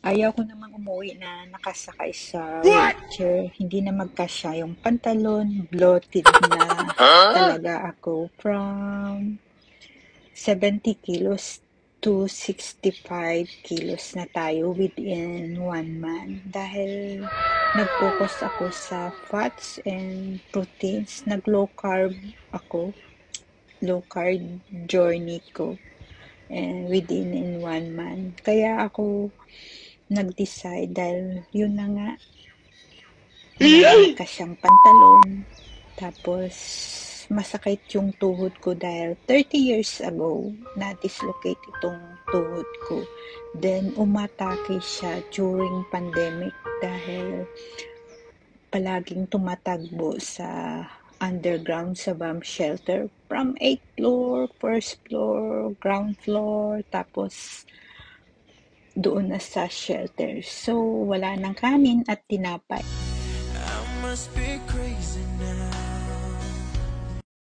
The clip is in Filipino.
Ayaw ko namang umuwi na nakasakay sa What? wheelchair. Hindi na magkasya yung pantalon, bloated na talaga ako from 70 kilos to 65 kilos na tayo within 1 month dahil nag-focus ako sa fats and proteins. Nag-low carb ako, low carb journey ko and within in 1 month. Kaya ako nag-decide dahil yun na nga, wala nang kasyang pantalon. Tapos, masakit yung tuhod ko dahil 30 years ago, na-dislocate itong tuhod ko. Then, umatake siya during pandemic dahil palaging tumatagbo sa underground sa bomb shelter from 8th floor, first floor, ground floor, tapos doon na sa shelter. So, wala nang kanin at tinapay. I must be crazy